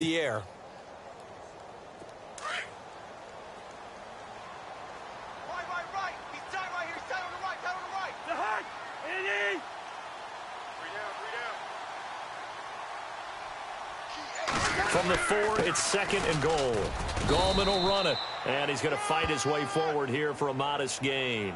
the air. Right. He's tied right here. He's tied on the right. Tied on the right. The heck! Andy! Three down. From the 4, it's 2nd and goal. Gallman will run it, and he's going to fight his way forward here for a modest gain.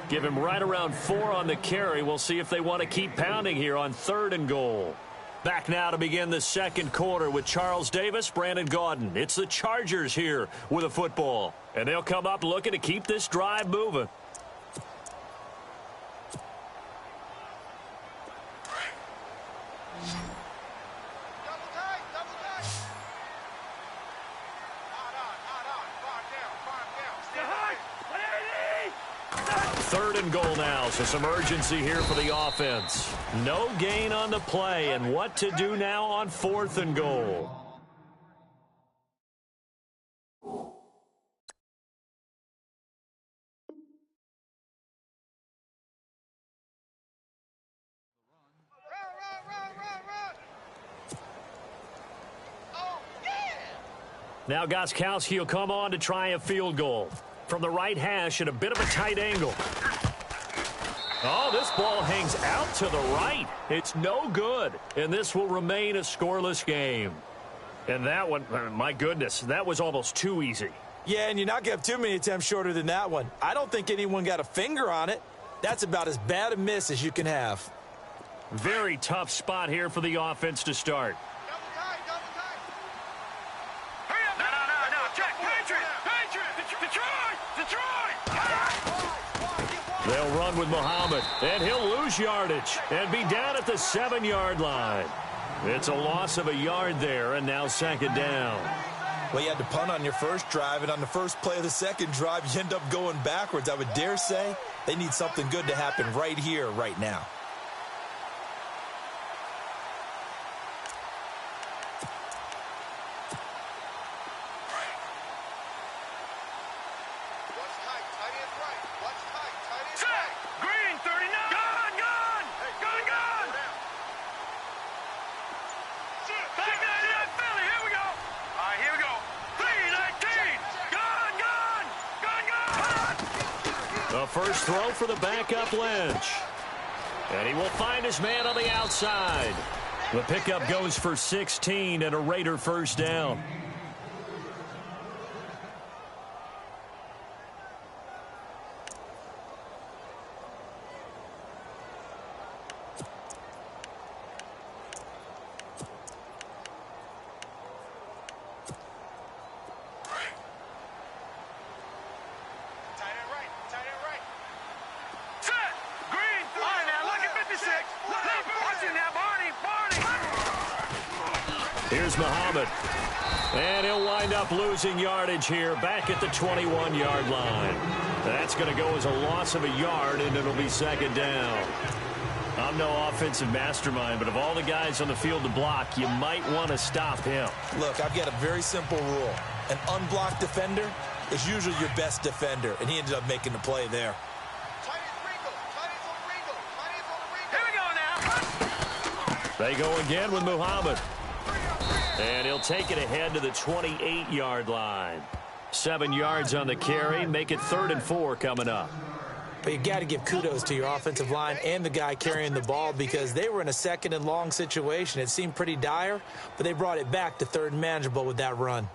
Give him right around 4 on the carry. We'll see if they want to keep pounding here on 3rd and goal. Back now to begin the second quarter with Charles Davis, Brandon Gaudin. It's the Chargers here with a football, and they'll come up looking to keep this drive moving. Double tight. Hard on. Farm down. The heck! Andy! 3rd and goal now, so some urgency here for the offense. No gain on the play, and what to do now on 4th and goal. Run. Oh, yeah. Now Gostkowski will come on to try a field goal. From the right hash at a bit of a tight angle. Oh, this ball hangs out to the right. It's no good, and this will remain a scoreless game. And that one, my goodness, that was almost too easy. Yeah, and you're not going to have too many attempts shorter than that one. I don't think anyone got a finger on it. That's about as bad a miss as you can have. Very tough spot here for the offense to start. Double tight. Hurry up! No. Jack, Detroit! They'll run with Muhammad, and he'll lose yardage and be down at the 7-yard line. It's a loss of a yard there, and now 2nd down. Well, you had to punt on your first drive, and on the first play of the second drive, you end up going backwards. I would dare say they need something good to happen right here, right now. Watch tight. Tight end right. Watch tight. Tight end Set! right. Green, 39! Gone! Gone! Back 99, Philly, here we go! All right, here we go. 319! Gone! The first throw for the backup Lynch. And he will find his man on the outside. The pickup goes for 16 and a Raider first down. Tight end right. Set! Green, all right, now look at 56. Watch it now, Barney! Here's Muhammad. And he'll wind up losing yardage here back at the 21-yard line. That's going to go as a loss of a yard, and it'll be 2nd down. I'm no offensive mastermind, but of all the guys on the field to block, you might want to stop him. Look, I've got a very simple rule. An unblocked defender is usually your best defender, and he ended up making the play there. Tight end Ringo. Tight end's on the Ringo. Here we go now. They go again with Muhammad. And he'll take it ahead to the 28-yard line. 7 yards on the carry. Make it 3rd and 4 coming up. But you got to give kudos to your offensive line and the guy carrying the ball because they were in a 2nd and long situation. It seemed pretty dire, but they brought it back to 3rd and manageable with that run.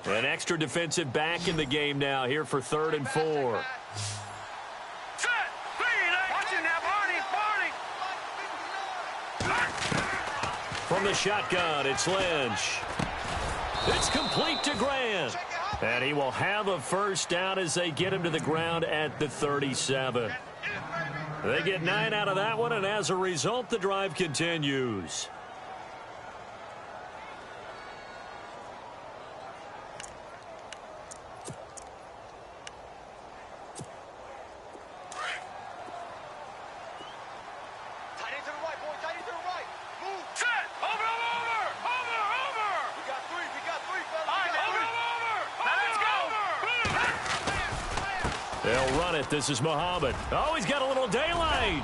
An extra defensive back in the game now here for 3rd and 4. Set! Green, watch it now, Barney! From the shotgun, it's Lynch. It's complete to Grant. And he will have a first down as they get him to the ground at the 37. They get 9 out of that one, and as a result, the drive continues. Tight end to the right, boy. Tight end to the right. Move. Set! Over! We got three, fellas. All right, over! Now let's go! They'll run it. This is Muhammad. Oh, he's got a little daylight.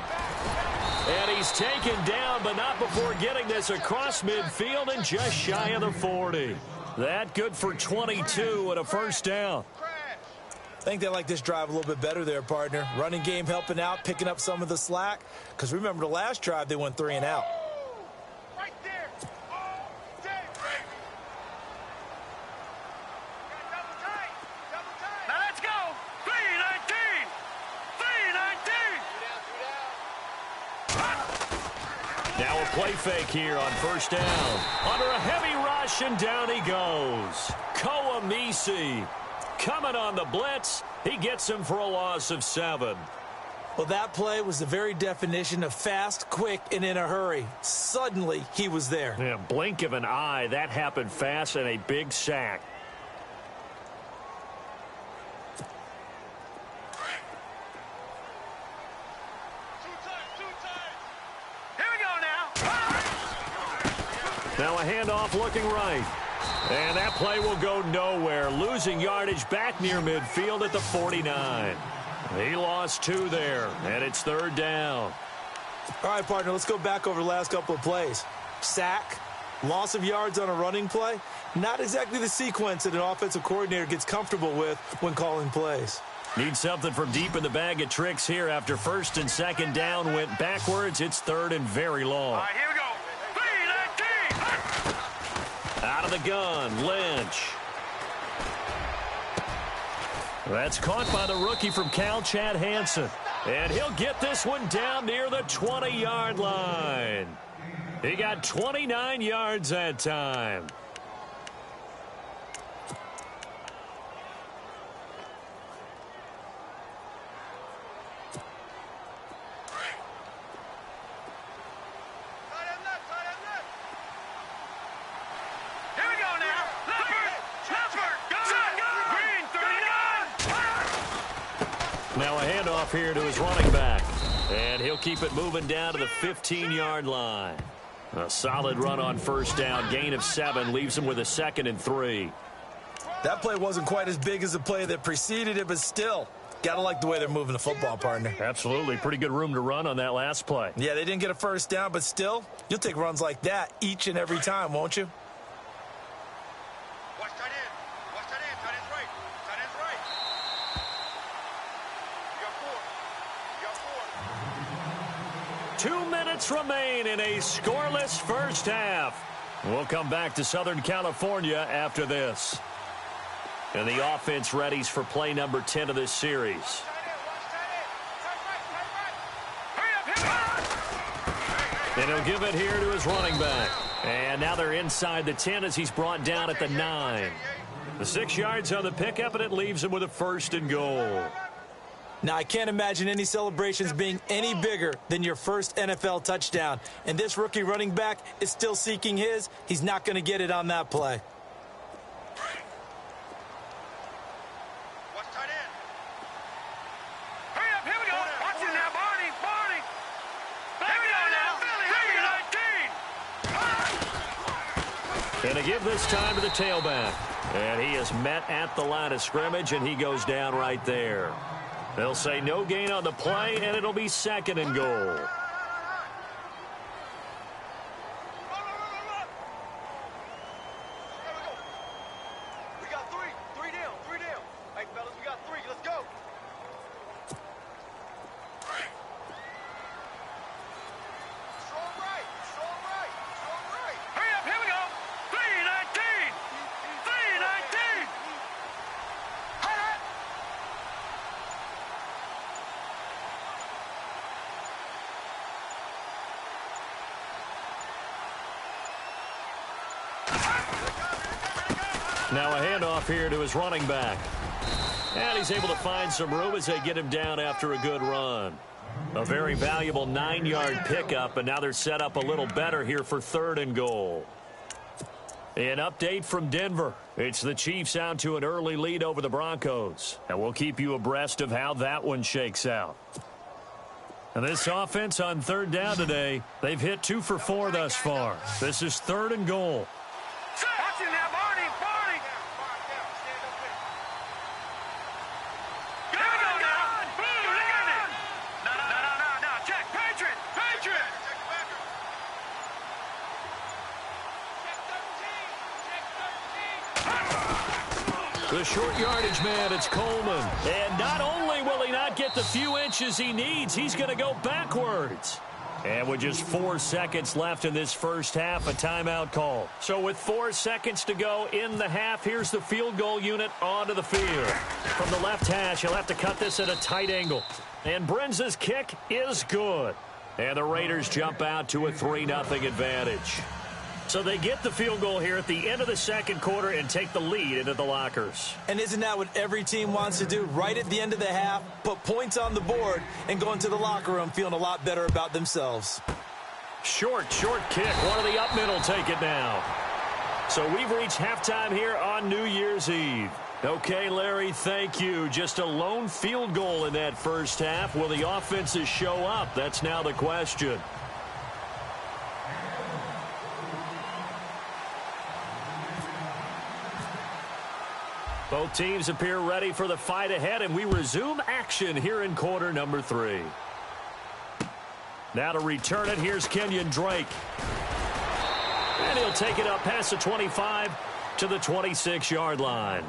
And he's taken down, but not before getting this across midfield and just shy of the 40. That good for 22 and a first down. I think they like this drive a little bit better there, partner. Running game helping out, picking up some of the slack. Because remember the last drive, they went 3 and out. Right there. Oh, Dave, baby. Double tight. Double tight. Now let's go. 3-19. 3-19. Now a play fake here on first down. Under a heavy rush, and down he goes. Koamisi coming on the blitz. He gets him for a loss of 7. Well, that play was the very definition of fast, quick, and in a hurry. Suddenly, he was there. Yeah, blink of an eye. That happened fast, and a big sack. Here we go now. Now a handoff looking right. And that play will go nowhere. Losing yardage back near midfield at the 49. He lost 2 there, and it's third down. All right, partner, let's go back over the last couple of plays. Sack, loss of yards on a running play. Not exactly the sequence that an offensive coordinator gets comfortable with when calling plays. Need something from deep in the bag of tricks here after first and second down went backwards. It's third and very long. All right, here we go. 3-19. Out of the gun, Lynch. That's caught by the rookie from Cal, Chad Hansen. And he'll get this one down near the 20-yard line. He got 29 yards that time. Now a handoff here to his running back. And he'll keep it moving down to the 15-yard line. A solid run on first down. Gain of 7 leaves him with a 2nd and 3. That play wasn't quite as big as the play that preceded it, but still, gotta like the way they're moving the football, partner. Absolutely. Pretty good room to run on that last play. Yeah, they didn't get a first down, but still, you'll take runs like that each and every time, won't you? Watch tight end. Watch tight end. Tight end's right. Tight end's right. You got 4. You got 4. 2 minutes remain in a scoreless first half. We'll come back to Southern California after this. And the offense readies for play number 10 of this series. Watch tight end. Tight right. Tight right. And he'll give it here to his running back. And now they're inside the 10 as he's brought down at the 9. The 6 yards on the pickup, and it leaves him with a 1st and goal. Now, I can't imagine any celebrations being any bigger than your first NFL touchdown. And this rookie running back is still seeking his. He's not going to get it on that play. Watch tight end. Hurry up, here we go. Watch it now, Barney. Barney. Here we go now. 3-19. And to give this time to the tailback. And he is met at the line of scrimmage, and he goes down right there. They'll say no gain on the play, and it'll be 2nd and goal. We got 3. 3 down. 3 down. Hey, fellas, we got 3. Let's go. Strong right. Strong right. Strong right. Hurry up, here we go. 3-19. 3-19. Now a handoff here to his running back. And he's able to find some room as they get him down after a good run. A very valuable 9-yard pickup, and now they're set up a little better here for 3rd and goal. An update from Denver. It's the Chiefs out to an early lead over the Broncos. And we'll keep you abreast of how that one shakes out. And this offense on 3rd down today, they've hit 2 for 4 thus far. This is 3rd and goal. Watch it now, Barney. Barney. Stand up with it. Here we go now. The short yardage man, it's Coleman. And not only will he not get the few inches he needs, he's going to go backwards. And with just 4 seconds left in this first half, a timeout call. So with 4 seconds to go in the half, here's the field goal unit onto the field. From the left hash, he'll have to cut this at a tight angle. And Brenza's kick is good. And the Raiders jump out to a 3-0 advantage. So they get the field goal here at the end of the second quarter and take the lead into the lockers. And isn't that what every team wants to do? Right at the end of the half, put points on the board and go into the locker room feeling a lot better about themselves. Short kick. One of the up middle take it now. So we've reached halftime here on New Year's Eve. Okay, Larry, thank you. Just a lone field goal in that first half. Will the offenses show up? That's now the question. Both teams appear ready for the fight ahead, and we resume action here in quarter number 3. Now to return it, here's Kenyon Drake. And he'll take it up past the 25 to the 26-yard line.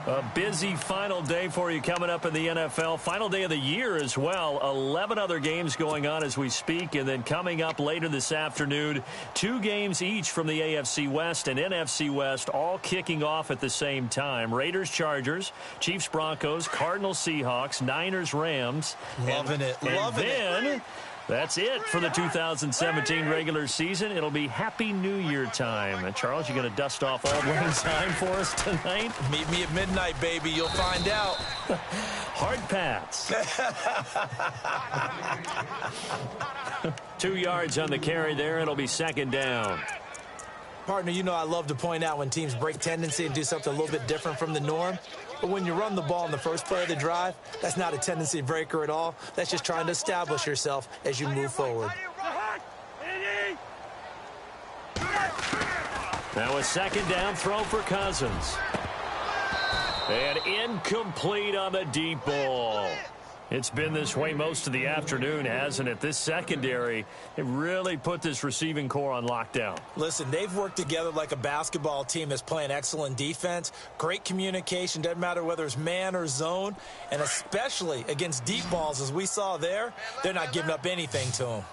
A busy final day for you coming up in the NFL. Final day of the year as well. 11 other games going on as we speak. And then coming up later this afternoon, 2 games each from the AFC West and NFC West, all kicking off at the same time. Raiders, Chargers, Chiefs, Broncos, Cardinals, Seahawks, Niners, Rams. Loving it. That's it for the 2017 regular season. It'll be Happy New Year time. And Charles, you going to dust off Auld Lang Syne for us tonight? Meet me at midnight, baby. You'll find out. Hard pass. 2 yards on the carry there. It'll be second down. Partner, you know I love to point out when teams break tendency and do something a little bit different from the norm. But when you run the ball in the first play of the drive, that's not a tendency breaker at all. That's just trying to establish yourself as you move forward. Now a second down throw for Cousins. And incomplete on the deep ball. It's been this way most of the afternoon, hasn't it? This secondary, it really put this receiving core on lockdown. Listen, they've worked together like a basketball team that's playing excellent defense. Great communication, doesn't matter whether it's man or zone. And especially against deep balls, as we saw there, they're not giving up anything to them.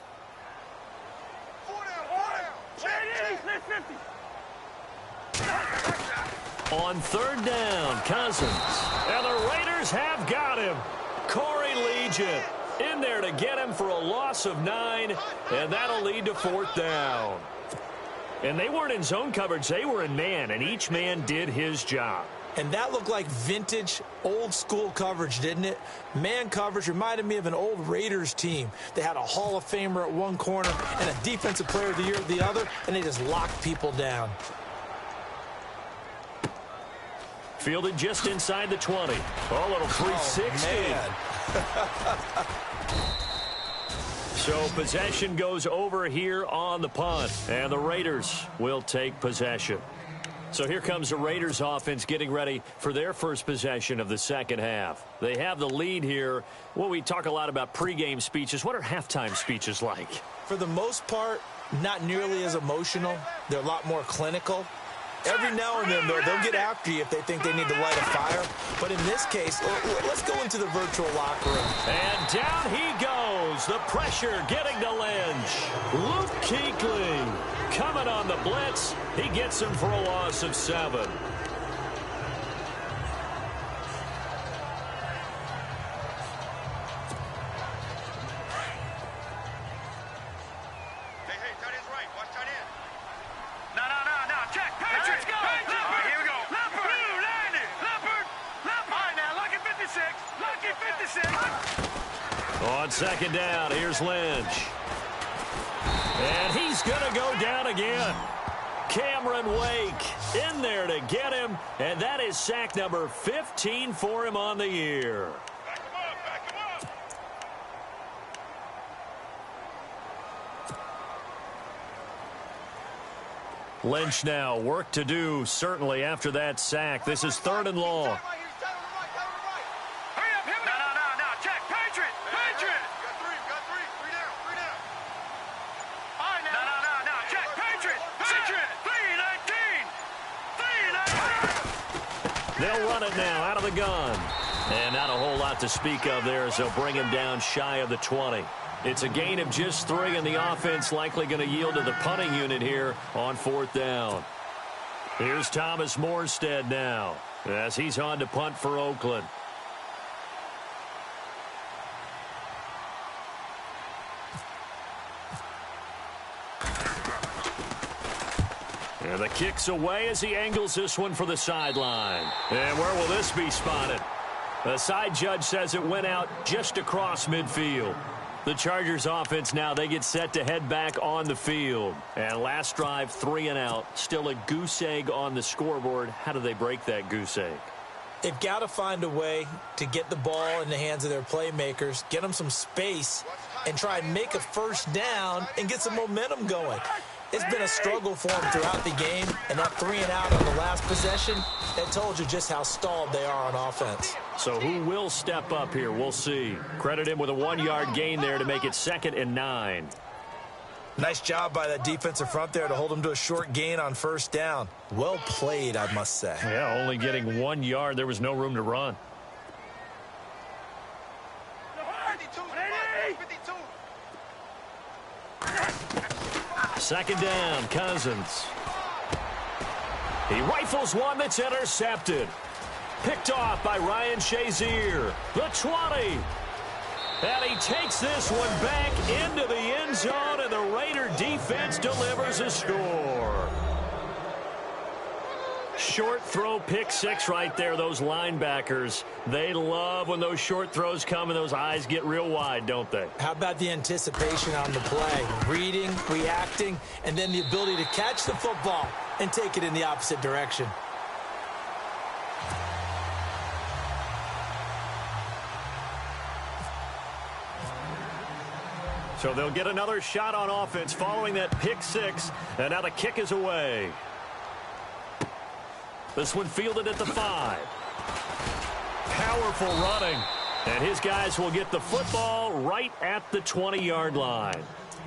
On third down, Cousins. And the Raiders have got him. Corey Legion in there to get him for a loss of 9, and that'll lead to fourth down. And they weren't in zone coverage. They were in man, and each man did his job. And that looked like vintage, old-school coverage, didn't it? Man coverage reminded me of an old Raiders team. They had a Hall of Famer at one corner and a Defensive Player of the Year at the other, and they just locked people down. Fielded just inside the 20. Oh, little 360. So possession goes over here on the punt, and the Raiders will take possession. So here comes the Raiders offense getting ready for their first possession of the second half. They have the lead here. Well, we talk a lot about pregame speeches. What are halftime speeches like? For the most part, not nearly as emotional. They're a lot more clinical. Every now and then, though, they'll get after you if they think they need to light a fire. But in this case, let's go into the virtual locker room. And down he goes. The pressure getting to Lynch. Luke Kuechly coming on the blitz. He gets him for a loss of 7. On second down, here's Lynch. And he's going to go down again. Cameron Wake in there to get him, and that is sack number 15 for him on the year. Back him up. Lynch now, work to do, certainly after that sack. This is 3rd and long. They'll run it now out of the gun. And not a whole lot to speak of there as they'll bring him down shy of the 20. It's a gain of just 3, and the offense likely going to yield to the punting unit here on 4th down. Here's Thomas Morstead now as he's on to punt for Oakland. And the kick's away as he angles this one for the sideline. And where will this be spotted? The side judge says it went out just across midfield. The Chargers offense now, they get set to head back on the field. And last drive, 3 and out. Still a goose egg on the scoreboard. How do they break that goose egg? They've got to find a way to get the ball in the hands of their playmakers, get them some space, and try and make a first down and get some momentum going. It's been a struggle for them throughout the game, and that 3 and out on the last possession, that told you just how stalled they are on offense. So who will step up here? We'll see. Credit him with a 1-yard gain there to make it 2nd and 9. Nice job by that defensive front there to hold them to a short gain on first down. Well played, I must say. Yeah, only getting 1 yard. There was no room to run. 2nd down, Cousins. He rifles one that's intercepted. Picked off by Ryan Shazier. The 20. And he takes this one back into the end zone, and the Raider defense delivers a score. Short throw pick 6 right there. Those linebackers, they love when those short throws come and those eyes get real wide, don't they? How about the anticipation on the play? Reading, reacting, and then the ability to catch the football and take it in the opposite direction. So they'll get another shot on offense following that pick 6, and now the kick is away. This one fielded at the 5. Powerful running. And his guys will get the football right at the 20-yard line.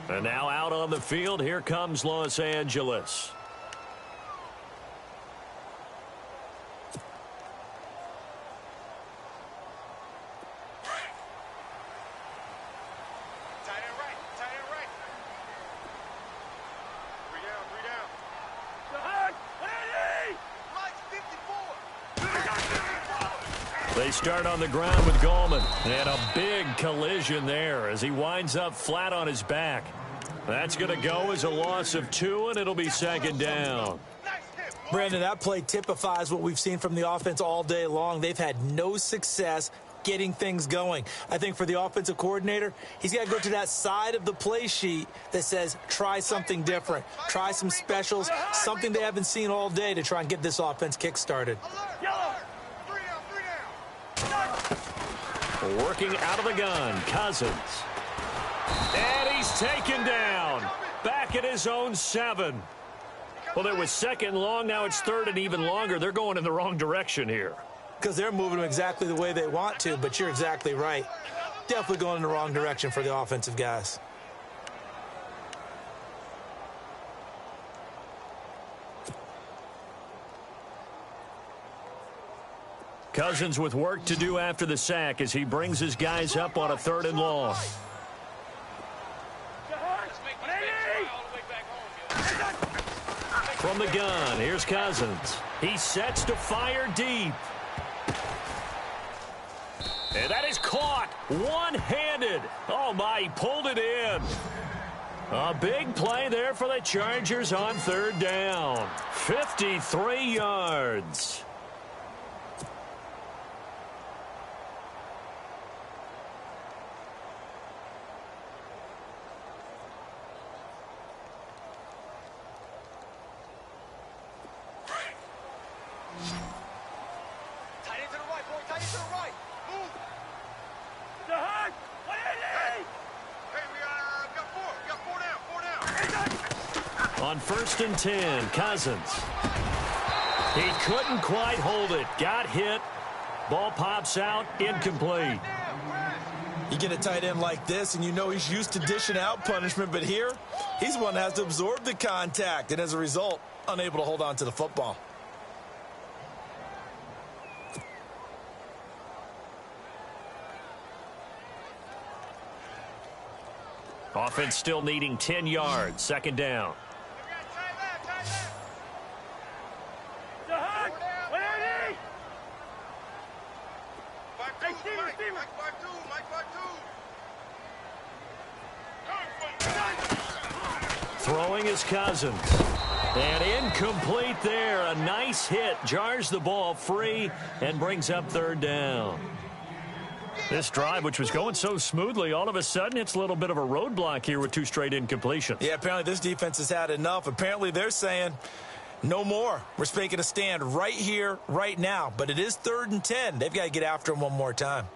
And now out on the field, here comes Los Angeles. They start on the ground with Gallman. And a big collision there as he winds up flat on his back. That's going to go as a loss of 2, and it'll be 2nd down. Brandon, that play typifies what we've seen from the offense all day long. They've had no success getting things going. I think for the offensive coordinator, he's got to go to that side of the play sheet that says try something different, try some specials, something they haven't seen all day to try and get this offense kick-started. Working out of the gun, Cousins. And he's taken down. Back at his own 7. Well, it was 2nd long. Now it's 3rd and even longer. They're going in the wrong direction here. Because they're moving them exactly the way they want to, but you're exactly right. Definitely going in the wrong direction for the offensive guys. Cousins with work to do after the sack as he brings his guys up on a 3rd and long. From the gun, here's Cousins. He sets to fire deep. And that is caught one-handed. Oh, my, he pulled it in. A big play there for the Chargers on 3rd down. 53 yards. On 1st and 10, Cousins. He couldn't quite hold it. Got hit. Ball pops out. Incomplete. You get a tight end like this, and you know he's used to dishing out punishment, but here, he's one that has to absorb the contact, and as a result, unable to hold on to the football. Offense still needing 10 yards. Second down. Throwing is Cousins. And incomplete there. A nice hit. Jars the ball free and brings up third down. This drive, which was going so smoothly, all of a sudden it's a little bit of a roadblock here with 2 straight incompletions. Yeah, apparently this defense has had enough. Apparently they're saying no more. We're making a stand right here, right now. But it is 3rd and 10. They've got to get after him one more time.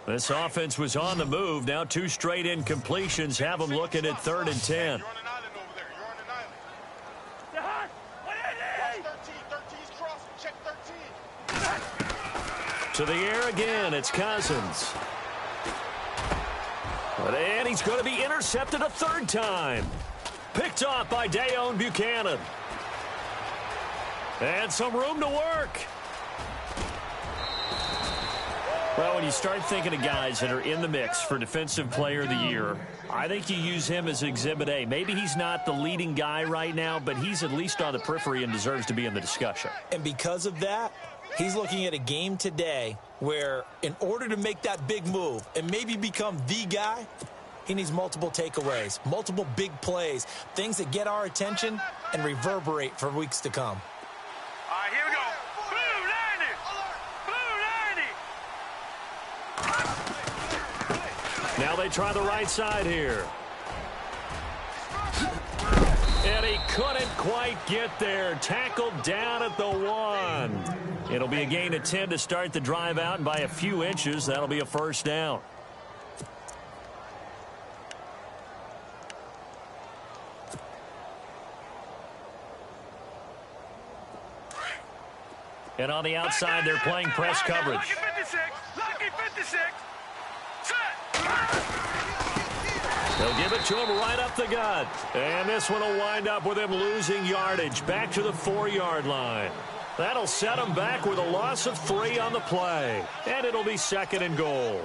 This offense was on the move. Now 2 straight incompletions have them looking at 3rd and 10. You're on an island over there. You're on an island. Watch 13's crossing. Check 13. To the air again. It's Cousins. And he's going to be intercepted a 3rd time. Picked off by Dayon Buchanan. And some room to work. Well, when you start thinking of guys that are in the mix for Defensive Player of the Year, I think you use him as Exhibit A. Maybe he's not the leading guy right now, but he's at least on the periphery and deserves to be in the discussion. And because of that, he's looking at a game today where in order to make that big move and maybe become the guy, he needs multiple takeaways, multiple big plays, things that get our attention and reverberate for weeks to come. All right, here we go. Now they try the right side here. And he couldn't quite get there. Tackled down at the 1. It'll be a gain of 10 to start the drive out, and by a few inches, that'll be a first down. And on the outside, they're playing press coverage. Lucky 56. Lucky 56. They'll give it to him right up the gut. And this one will wind up with him losing yardage back to the 4-yard line. That'll set him back with a loss of 3 on the play. And it'll be 2nd and goal.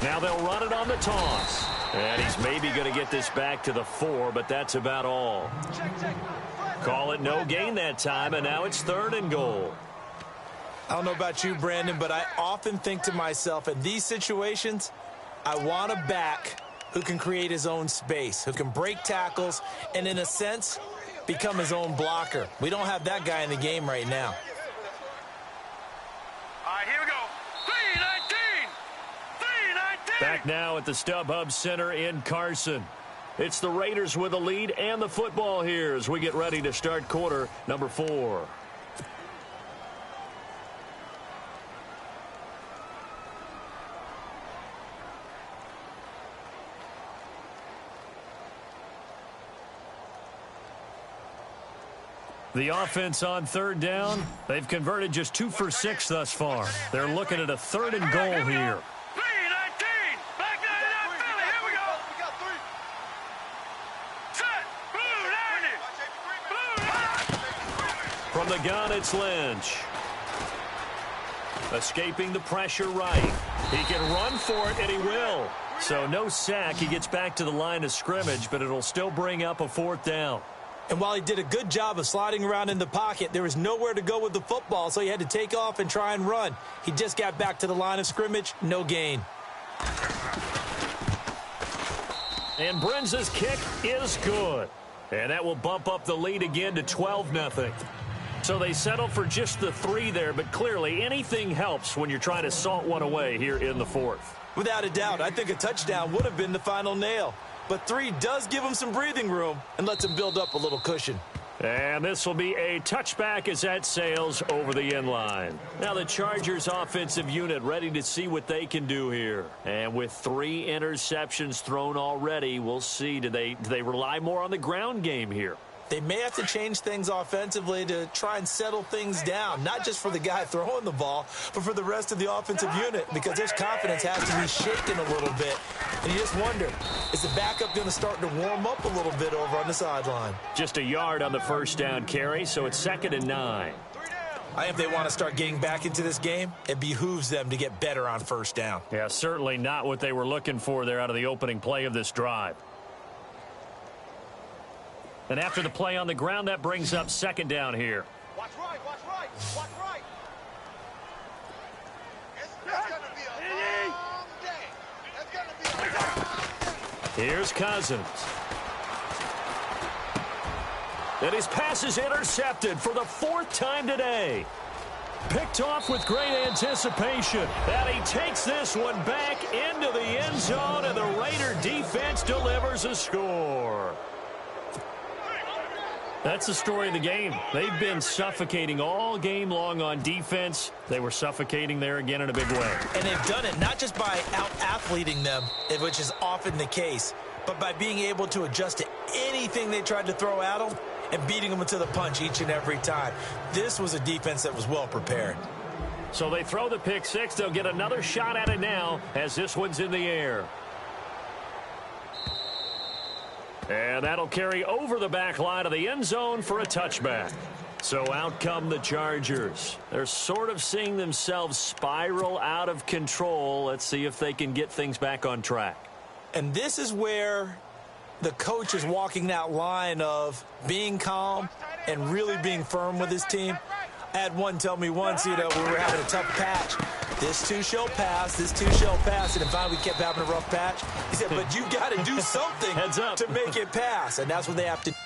Now they'll run it on the toss. And he's maybe going to get this back to the 4, but that's about all. Call it no gain that time, and now it's 3rd and goal. I don't know about you, Brandon, but I often think to myself, in these situations, I want a back who can create his own space, who can break tackles, and in a sense, become his own blocker. We don't have that guy in the game right now. All right, here we go. 3-19. 3-19. Back now at the StubHub Center in Carson. It's the Raiders with the lead and the football here as we get ready to start quarter number 4. The offense on 3rd down, they've converted just 2 for 6 thus far. They're looking at a 3rd and goal here. 3-19. Back down to that Philly. Here we go. We got 3. Set. Blue 90. Blue 90. From the gun, it's Lynch. Escaping the pressure right. He can run for it, and he will. So no sack. He gets back to the line of scrimmage, but it'll still bring up a 4th down. And while he did a good job of sliding around in the pocket, there was nowhere to go with the football, so he had to take off and try and run. He just got back to the line of scrimmage, no gain. And Brenza's kick is good. And that will bump up the lead again to 12-0. So they settle for just the 3 there, but clearly anything helps when you're trying to salt one away here in the 4th. Without a doubt, I think a touchdown would have been the final nail. But 3 does give him some breathing room and lets him build up a little cushion. And this will be a touchback as that sails over the end line. Now the Chargers offensive unit ready to see what they can do here. And with 3 interceptions thrown already, we'll see. Do they rely more on the ground game here? They may have to change things offensively to try and settle things down, not just for the guy throwing the ball, but for the rest of the offensive unit, because their confidence has to be shaken a little bit. And you just wonder, is the backup going to start to warm up a little bit over on the sideline? Just a yard on the first down carry, so it's 2nd and 9. I think if they want to start getting back into this game, it behooves them to get better on first down. Yeah, certainly not what they were looking for there out of the opening play of this drive. And after the play on the ground, that brings up 2nd down here. Watch right, watch right, watch right. It's going to be a long day. It's going to be a long day. Here's Cousins. And his pass is intercepted for the 4th time today. Picked off with great anticipation. And he takes this one back into the end zone, and the Raider defense delivers a score. That's the story of the game. They've been suffocating all game long on defense. They were suffocating there again in a big way. And they've done it not just by out-athleting them, which is often the case, but by being able to adjust to anything they tried to throw at them and beating them to the punch each and every time. This was a defense that was well prepared. So they throw the pick 6. They'll get another shot at it now as this one's in the air. And that'll carry over the back line of the end zone for a touchback. So out come the Chargers. They're sort of seeing themselves spiral out of control. Let's see if they can get things back on track. And this is where the coach is walking that line of being calm and really being firm with his team. I had one tell me once, we were having a tough patch. This too shall pass, this too shall pass. And finally we kept having a rough patch. He said, but you got to do something to make it pass. And that's what they have to do.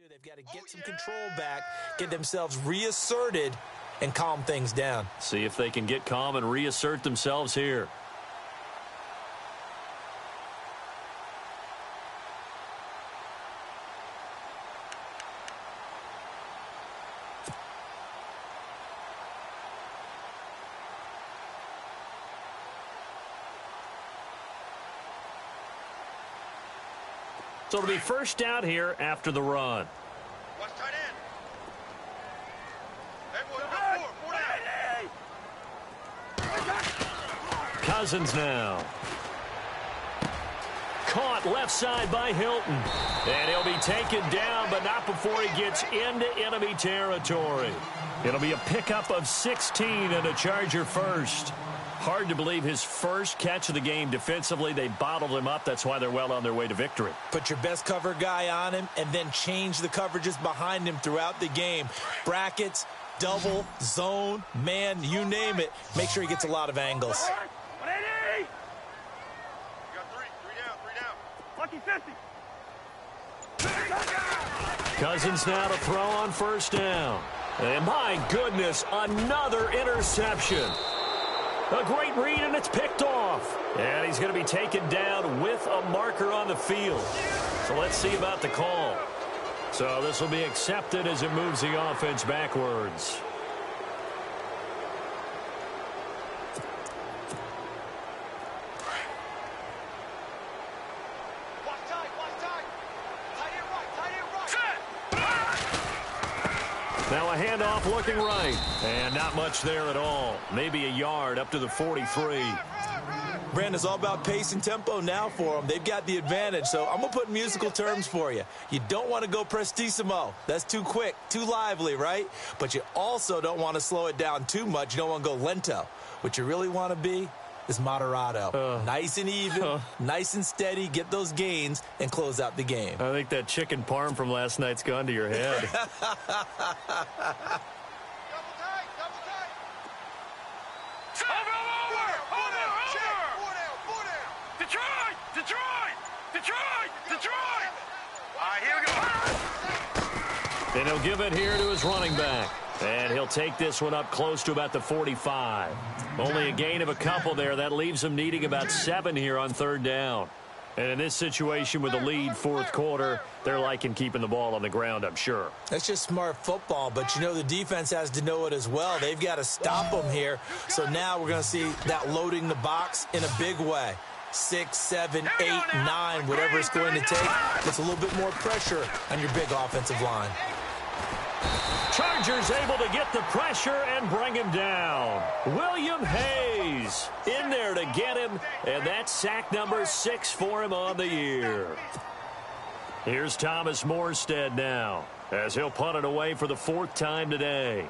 They've got to get some control back, get themselves reasserted, and calm things down. See if they can get calm and reassert themselves here. So it'll be first down here after the run. Watch tight end. Everyone, four down. Cousins now. Caught left side by Hilton. And he'll be taken down, but not before he gets into enemy territory. It'll be a pickup of 16 and a Charger first. Hard to believe his first catch of the game defensively. They bottled him up. That's why they're well on their way to victory. Put your best cover guy on him and then change the coverages behind him throughout the game. Brackets, double, zone, man, you name it. Make sure he gets a lot of angles. You got three down. Lucky 50. Cousins now to throw on first down. And my goodness, another interception. A great read, and it's picked off. And he's going to be taken down with a marker on the field. So let's see about the call. So this will be accepted as it moves the offense backwards. Now a handoff looking right. And not much there at all. Maybe a yard up to the 43. Brandon, it's all about pace and tempo now for them. They've got the advantage, so I'm going to put musical terms for you. You don't want to go prestissimo. That's too quick, too lively, right? But you also don't want to slow it down too much. You don't want to go lento. What you really want to be is moderato. Nice and even, nice and steady, get those gains, and close out the game. I think that chicken parm from last night's gone to your head. Detroit! All right, here we go. And he'll give it here to his running back. And he'll take this one up close to about the 45. Only a gain of a couple there. That leaves him needing about 7 here on third down. And in this situation with the lead fourth quarter, they're liking keeping the ball on the ground, I'm sure. That's just smart football, but you know the defense has to know it as well. They've got to stop them here. So now we're going to see that loading the box in a big way. 6, 7, 8, 9, whatever it's going to take. Puts a little bit more pressure on your big offensive line. Chargers able to get the pressure and bring him down. William Hayes in there to get him, and that's sack number 6 for him on the year. Here's Thomas Morstead now, as he'll punt it away for the 4th time today.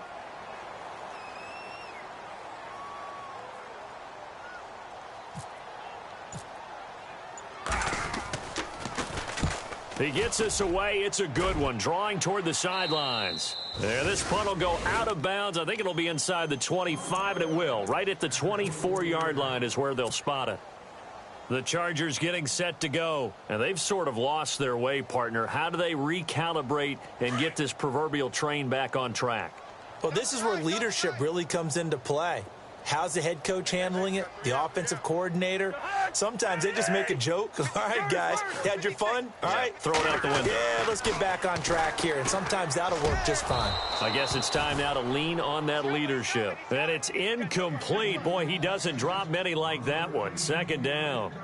He gets us away. It's a good one, drawing toward the sidelines. There, this punt will go out of bounds. I think it'll be inside the 25, and it will. Right at the 24-yard line is where they'll spot it. The Chargers getting set to go, and they've sort of lost their way, partner. How do they recalibrate and get this proverbial train back on track? Well, this is where leadership really comes into play. How's the head coach handling it? The offensive coordinator? Sometimes they just make a joke. All right, guys, you had your fun? All right. Throw it out the window. Yeah, let's get back on track here, and sometimes that'll work just fine. I guess it's time now to lean on that leadership. And it's incomplete. Boy, he doesn't drop many like that one. 2nd down.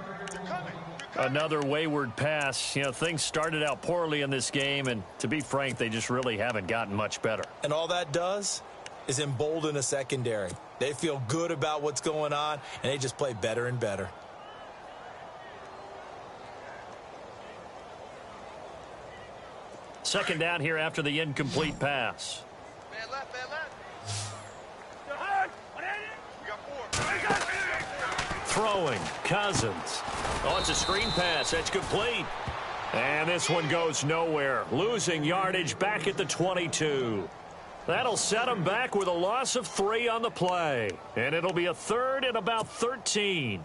Another wayward pass. You know, things started out poorly in this game, and to be frank, they just really haven't gotten much better. And all that does is embolden a secondary. They feel good about what's going on, and they just play better and better. Second down here after the incomplete pass. Man left, man left. We got 4. Throwing, Cousins. Oh, it's a screen pass. That's complete. And this one goes nowhere. Losing yardage back at the 22. That'll set them back with a loss of 3 on the play. And it'll be a 3rd and about 13.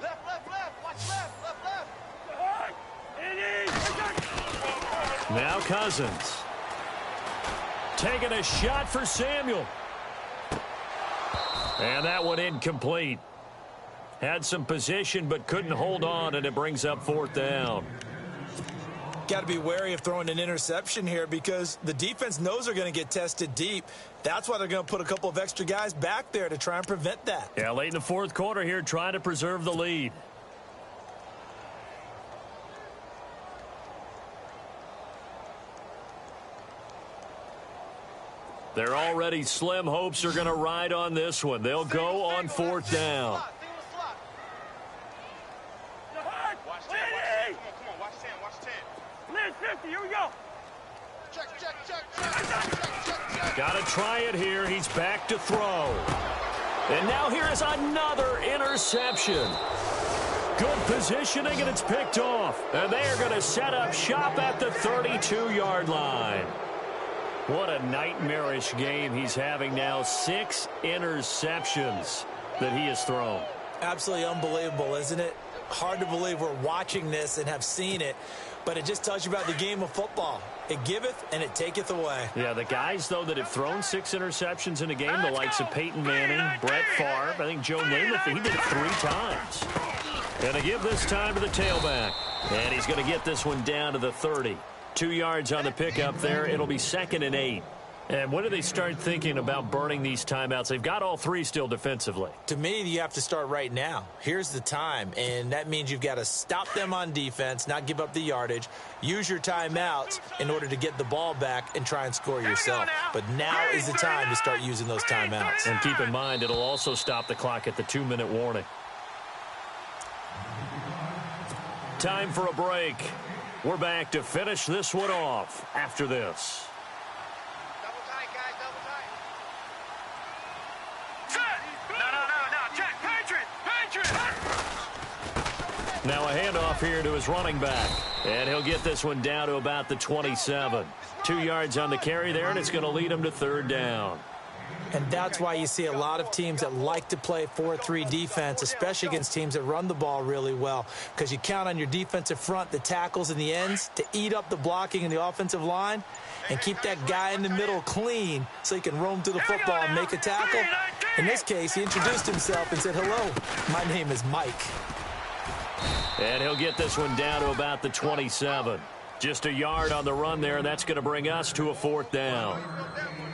Left, watch left, left. Now Cousins. Taking a shot for Samuel. And that one incomplete. Had some position but couldn't hold on, and it brings up 4th down. Got to be wary of throwing an interception here because the defense knows they're going to get tested deep. That's why they're going to put a couple of extra guys back there to try and prevent that. Yeah, late in the 4th quarter here, trying to preserve the lead. They're already slim hopes are going to ride on this one. They'll go on 4th down. Watch 10, come on, watch 10. Liz, 50, here we go. Check. Got to try it here. He's back to throw. And now here is another interception. Good positioning, and it's picked off. And they are going to set up shop at the 32-yard line. What a nightmarish game he's having now. 6 interceptions that he has thrown. Absolutely unbelievable, isn't it? Hard to believe we're watching this and have seen it, but it just tells you about the game of football. It giveth and it taketh away. Yeah, the guys, though, that have thrown 6 interceptions in a game, the likes of Peyton Manning, Brett Favre, I think Joe Namath, he did it 3 times. And to give this time to the tailback. And he's going to get this one down to the 30. 2 yards on the pickup there. It'll be 2nd and 8. And when do they start thinking about burning these timeouts? They've got all 3 still defensively. To me, you have to start right now. Here's the time, and that means you've got to stop them on defense, not give up the yardage, use your timeouts in order to get the ball back and try and score yourself. But now is the time to start using those timeouts. And keep in mind, it'll also stop the clock at the 2-minute warning. Time for a break. We're back to finish this one off after this. Double tight, guys, double tight. Set! No, check. Patriot! Now a handoff here to his running back. And he'll get this one down to about the 27. 2 yards on the carry there, and it's going to lead him to 3rd down. And that's why you see a lot of teams that like to play 4-3 defense, especially against teams that run the ball really well, because you count on your defensive front, the tackles and the ends, to eat up the blocking in the offensive line and keep that guy in the middle clean so he can roam through the football and make a tackle. In this case, he introduced himself and said, "Hello, my name is Mike." And he'll get this one down to about the 27. Just a yard on the run there, and that's going to bring us to a 4th down.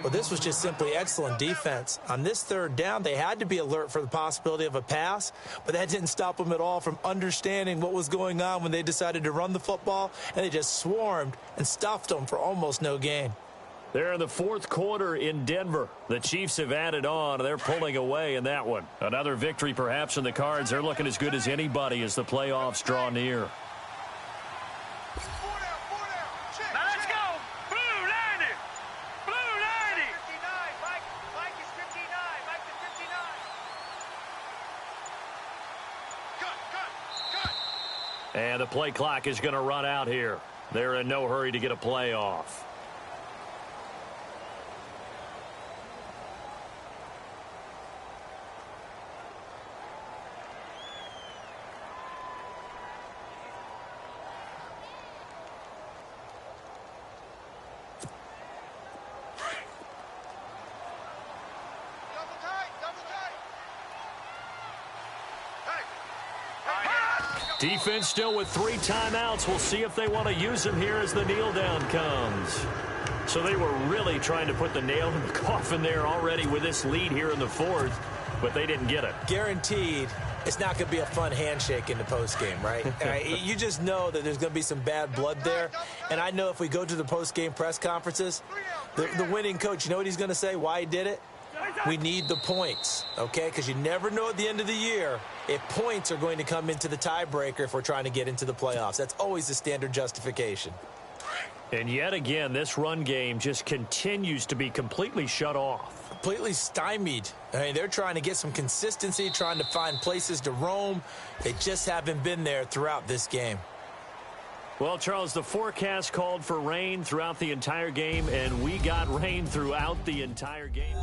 Well, this was just simply excellent defense. On this 3rd down, they had to be alert for the possibility of a pass, but that didn't stop them at all from understanding what was going on when they decided to run the football, and they just swarmed and stuffed them for almost no gain. They're in the 4th quarter in Denver. The Chiefs have added on. They're pulling away in that one. Another victory perhaps in the cards. They're looking as good as anybody as the playoffs draw near. Now let's go. Blue 90. Blue 90. 59, Mike is 59. Mike is 59. Cut. And the play clock is going to run out here. They're in no hurry to get a play off. Double tight. Hey. Defense still with 3 timeouts. We'll see if they want to use them here as the kneel down comes. So they were really trying to put the nail in the coffin there already with this lead here in the 4th, but they didn't get it. Guaranteed it's not going to be a fun handshake in the postgame, right? You just know that there's going to be some bad blood there. And I know if we go to the postgame press conferences, the winning coach, you know what he's going to say, why he did it? We need the points, okay? Because you never know at the end of the year if points are going to come into the tiebreaker if we're trying to get into the playoffs. That's always the standard justification. And yet again, this run game just continues to be completely shut off. Completely stymied. I mean, they're trying to get some consistency, trying to find places to roam. They just haven't been there throughout this game. Well, Charles, the forecast called for rain throughout the entire game, and we got rain throughout the entire game.